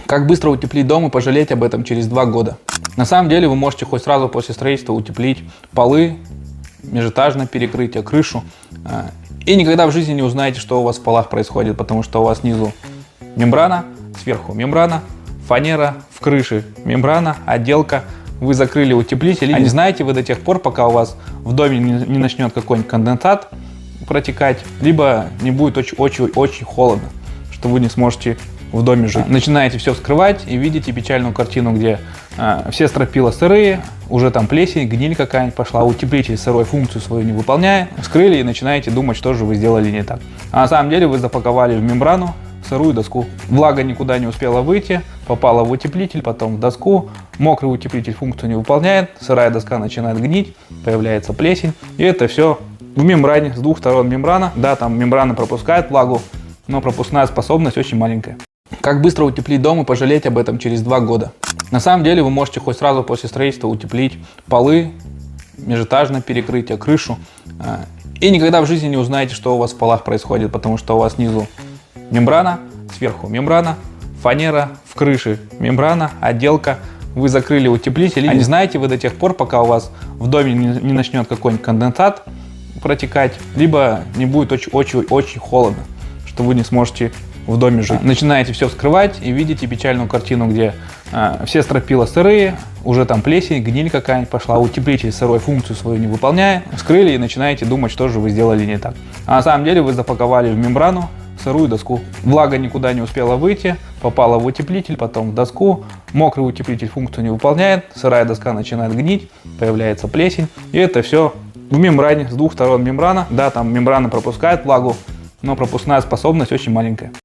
Как быстро утеплить дом и пожалеть об этом через 2 года? На самом деле вы можете хоть сразу после строительства утеплить полы, межэтажное перекрытие, крышу. И никогда в жизни не узнаете, что у вас в полах происходит, потому что у вас снизу мембрана, сверху мембрана, фанера, в крыше мембрана, отделка. Вы закрыли утеплитель, а не знаете вы до тех пор, пока у вас в доме не начнет какой-нибудь конденсат протекать, либо не будет очень холодно, что вы не сможете в доме жить. Начинаете все вскрывать и видите печальную картину, где все стропила сырые, уже там плесень, гниль какая-нибудь пошла, утеплитель сырой функцию свою не выполняет. Вскрыли и начинаете думать, что же вы сделали не так. А на самом деле вы запаковали в мембрану сырую доску. Влага никуда не успела выйти, попала в утеплитель, потом в доску. Мокрый утеплитель функцию не выполняет, сырая доска начинает гнить, появляется плесень. И это все в мембране, с двух сторон мембрана. Да, там мембрана пропускает влагу, но пропускная способность очень маленькая. Как быстро утеплить дом и пожалеть об этом через 2 года? На самом деле вы можете хоть сразу после строительства утеплить полы, межэтажное перекрытие, крышу. И никогда в жизни не узнаете, что у вас в полах происходит, потому что у вас снизу мембрана, сверху мембрана, фанера, в крыше мембрана, отделка. Вы закрыли утеплитель, а не знаете вы до тех пор, пока у вас в доме не начнет какой-нибудь конденсат протекать, либо не будет очень холодно, что вы не сможете в доме жить. Начинаете все вскрывать и видите печальную картину, где все стропила сырые, уже там плесень, гниль какая-нибудь пошла, утеплитель сырой функцию свою не выполняет. Вскрыли и начинаете думать, что же вы сделали не так. А на самом деле вы запаковали в мембрану сырую доску. Влага никуда не успела выйти, попала в утеплитель, потом в доску. Мокрый утеплитель функцию не выполняет, сырая доска начинает гнить, появляется плесень. И это все в мембране, с двух сторон мембрана. Да, там мембрана пропускает влагу, но пропускная способность очень маленькая.